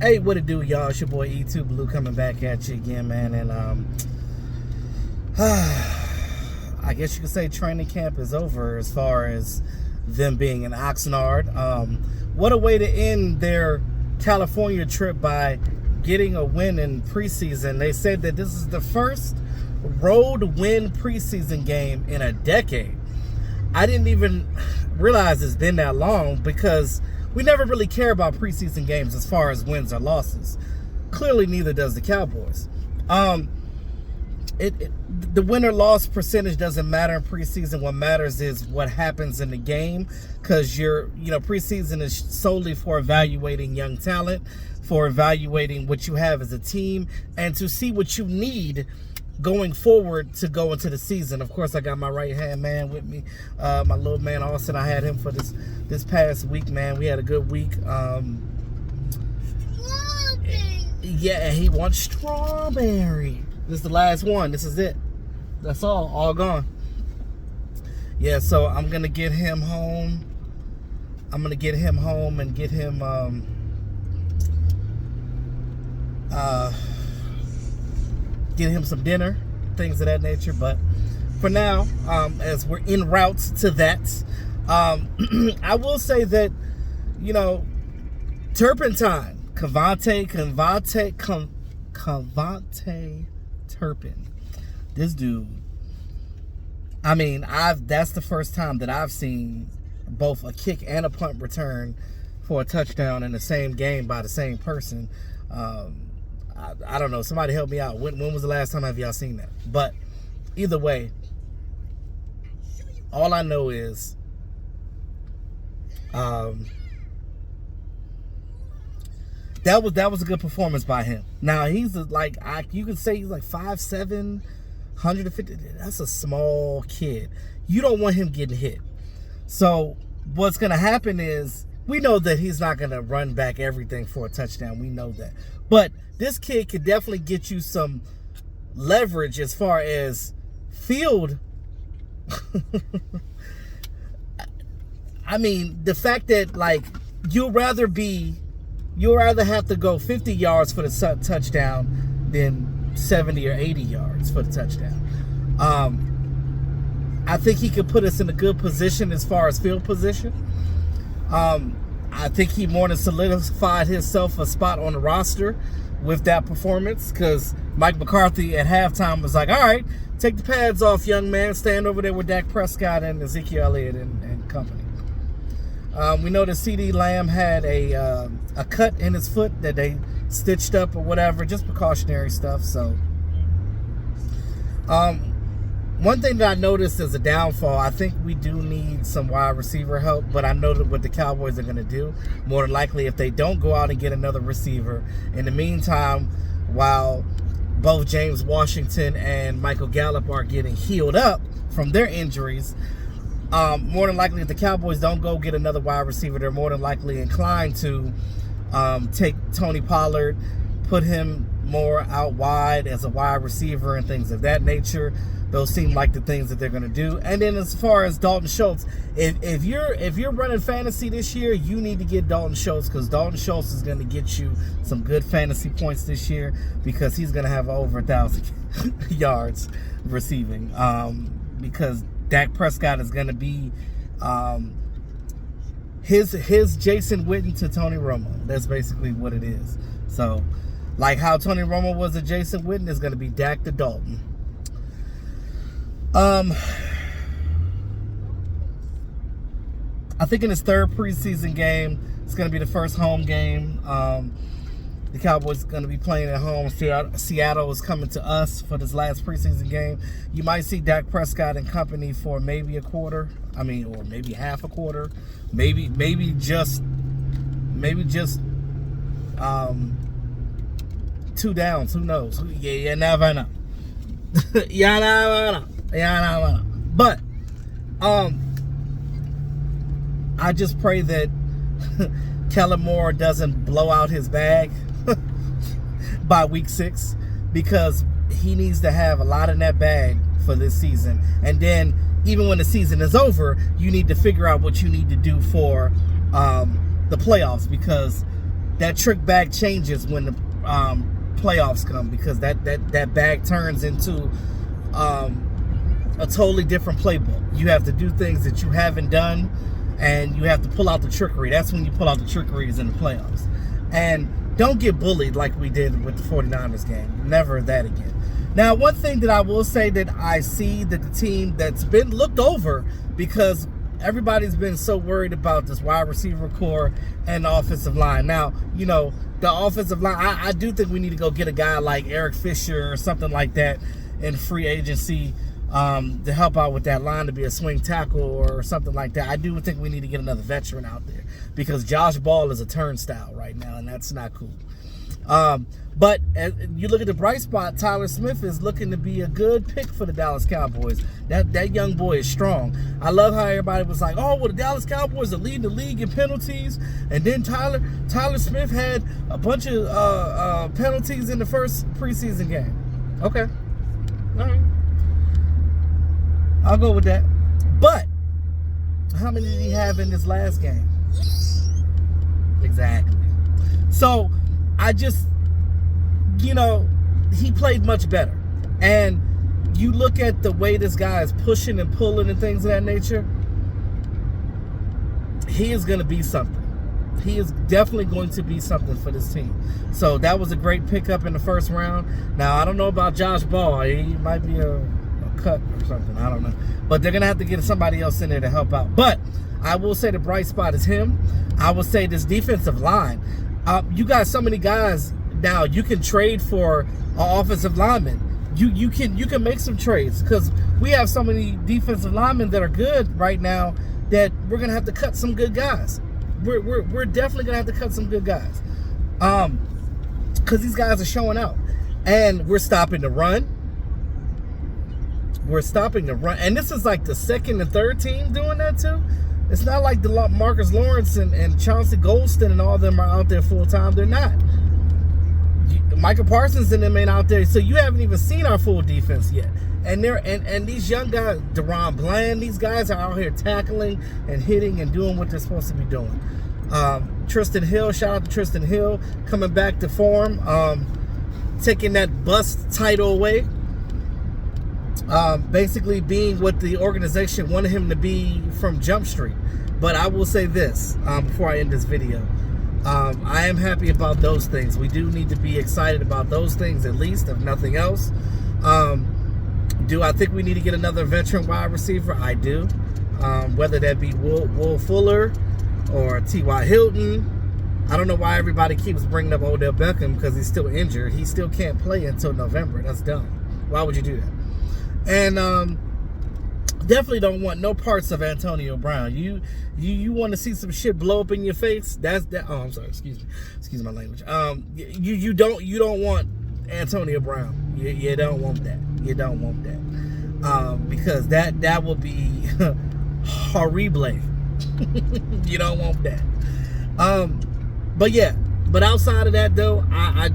Hey, what it do, y'all? It's your boy E2 Blue coming back at you again, man. And I guess you could say training camp is over as far as them being in Oxnard. What a way to end their California trip by getting a win in preseason. They said that this is the first road win preseason game in a decade. I didn't even realize it's been that long because we never really care about preseason games as far as wins or losses. Clearly, neither does the Cowboys. The win or loss percentage doesn't matter in preseason. What matters is what happens in the game, because preseason is solely for evaluating young talent, for evaluating what you have as a team, and to see what you need going forward to go into the season. Of course, I got my right-hand man with me, my little man Austin. I had him for this past week, man. We had a good week. Yeah, he wants strawberry. This is the last one. This is it. That's all gone. Yeah, so I'm going to get him home. I'm going to get him home and get him some dinner, things of that nature. But for now, as we're en route to that, I will say that, Turpentine, Cavante Turpin, this dude, I mean, that's the first time that I've seen both a kick and a punt return for a touchdown in the same game by the same person. I don't know. Somebody help me out. When was the last time have y'all seen that? But either way, all I know is that was a good performance by him. Now he's you could say he's like 5'7", 150. That's a small kid. You don't want him getting hit. So what's gonna happen is, we know that he's not gonna run back everything for a touchdown. We know that. But this kid could definitely get you some leverage as far as field. I mean, the fact that you'll rather have to go 50 yards for the touchdown than 70 or 80 yards for the touchdown. I think he could put us in a good position as far as field position. I think he more than solidified himself a spot on the roster with that performance, because Mike McCarthy at halftime was like, all right, take the pads off, young man. Stand over there with Dak Prescott and Ezekiel Elliott and company. We know that CeeDee Lamb had a cut in his foot that they stitched up or whatever, just precautionary stuff. So one thing that I noticed as a downfall, I think we do need some wide receiver help, but I know that what the Cowboys are going to do, more than likely, if they don't go out and get another receiver, in the meantime, while both James Washington and Michael Gallup are getting healed up from their injuries, more than likely, if the Cowboys don't go get another wide receiver, they're more than likely inclined to take Tony Pollard, put him more out wide as a wide receiver and things of that nature. Those seem like the things that they're going to do. And then as far as Dalton Schultz, if you're running fantasy this year, you need to get Dalton Schultz, because Dalton Schultz is going to get you some good fantasy points this year, because he's going to have over 1,000 yards receiving. Because Dak Prescott is going to be his Jason Witten to Tony Romo. That's basically what it is. So, like how Tony Romo was a Jason Witten, is going to be Dak to Dalton. I think in his third preseason game, it's going to be the first home game. The Cowboys are going to be playing at home. Seattle is coming to us for this last preseason game. You might see Dak Prescott and company for maybe a quarter. Or maybe half a quarter. Maybe just 2 downs. Who knows? You never know. You never know. But I just pray that Kellen Moore doesn't blow out his bag by week 6, because he needs to have a lot in that bag for this season. And then even when the season is over, you need to figure out what you need to do for the playoffs, because that trick bag changes when the playoffs come, because that bag turns into a totally different playbook. You have to do things that you haven't done, and you have to pull out the trickery. That's when you pull out the trickery, is in the playoffs. And don't get bullied like we did with the 49ers game. Never that again. Now, one thing that I will say that I see that the team that's been looked over, because everybody's been so worried about this wide receiver core and the offensive line. Now, you know, the offensive line, I do think we need to go get a guy like Eric Fisher or something like that in free agency to help out with that line, to be a swing tackle or something like that. I do think we need to get another veteran out there, because Josh Ball is a turnstile right now, and that's not cool. But as you look at the bright spot, Tyler Smith is looking to be a good pick for the Dallas Cowboys. That young boy is strong. I love how everybody was like, oh, well, the Dallas Cowboys are leading the league in penalties, and then Tyler Smith had a bunch of penalties in the first preseason game. Okay. All right. I'll go with that. But how many did he have in this last game? Exactly. So I just, you know, he played much better. And you look at the way this guy is pushing and pulling and things of that nature, he is going to be something. He is definitely going to be something for this team. So that was a great pickup in the first round. Now, I don't know about Josh Ball. He might be a cut or something. I don't know. But they're going to have to get somebody else in there to help out. But I will say the bright spot is him. I will say this defensive line. You got so many guys now. You can trade for an offensive lineman. You can make some trades, because we have so many defensive linemen that are good right now that we're gonna have to cut some good guys. We're definitely gonna have to cut some good guys, because these guys are showing out, and we're stopping the run. We're stopping the run, and this is like the second and third team doing that too. It's not like the Marcus Lawrence and Chauncey Golston and all of them are out there full time. They're not. Micah Parsons and them ain't out there, so you haven't even seen our full defense yet. And these young guys, Deron Bland, these guys are out here tackling and hitting and doing what they're supposed to be doing. Tristan Hill, shout out to Tristan Hill, coming back to form, taking that bust title away. Basically being what the organization wanted him to be from Jump Street. But I will say this before I end this video. I am happy about those things. We do need to be excited about those things, at least, if nothing else. Do I think we need to get another veteran wide receiver? I do. Whether that be Will Fuller or T.Y. Hilton. I don't know why everybody keeps bringing up Odell Beckham, because he's still injured. He still can't play until November. That's dumb. Why would you do that? And definitely don't want no parts of Antonio Brown. You want to see some shit blow up in your face? That's that. Oh, I'm sorry. Excuse my language. You don't want Antonio Brown. You don't want that. You don't want that. Because that will be horrible. You don't want that. But yeah. But outside of that though, I'm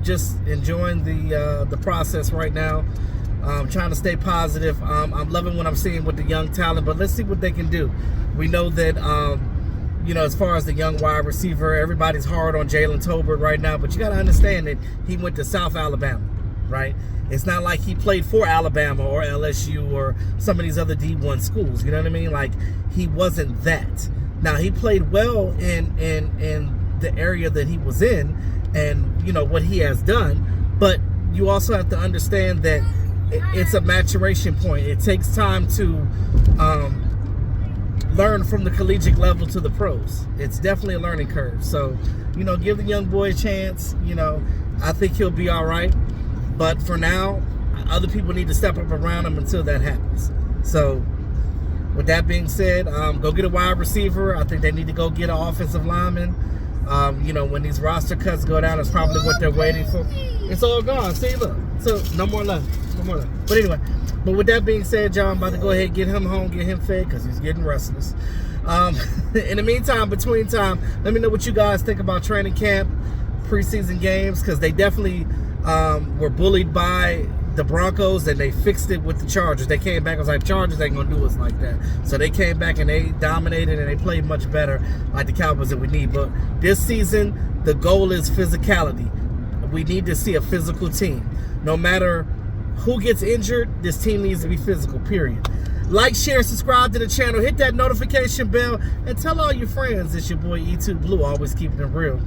just enjoying the process right now. Trying to stay positive. I'm loving what I'm seeing with the young talent, but let's see what they can do. We know that, as far as the young wide receiver, everybody's hard on Jalen Tolbert right now, but you got to understand that he went to South Alabama, right? It's not like he played for Alabama or LSU or some of these other D1 schools, you know what I mean? Like, he wasn't that. Now, he played well in the area that he was in and, what he has done, but you also have to understand that it's a maturation point. It takes time to learn from the collegiate level to the pros. It's definitely a learning curve. So, give the young boy a chance. I think he'll be all right. But for now, other people need to step up around him until that happens. So, with that being said, go get a wide receiver. I think they need to go get an offensive lineman. When these roster cuts go down, it's probably what they're waiting for. It's all gone. See, look. So, no more left. But anyway, with that being said, y'all, I'm about to go ahead and get him home, get him fed, because he's getting restless. In the meantime, between time, let me know what you guys think about training camp, preseason games, because they definitely were bullied by the Broncos, and they fixed it with the Chargers. They came back and was like, Chargers ain't going to do us like that. So they came back and they dominated, and they played much better like the Cowboys that we need. But this season, The goal is physicality. We need to see a physical team. No matter who gets injured, this team needs to be physical, period. Like, share, subscribe to the channel. Hit that notification bell. And tell all your friends it's your boy E2 Blue, always keeping it real.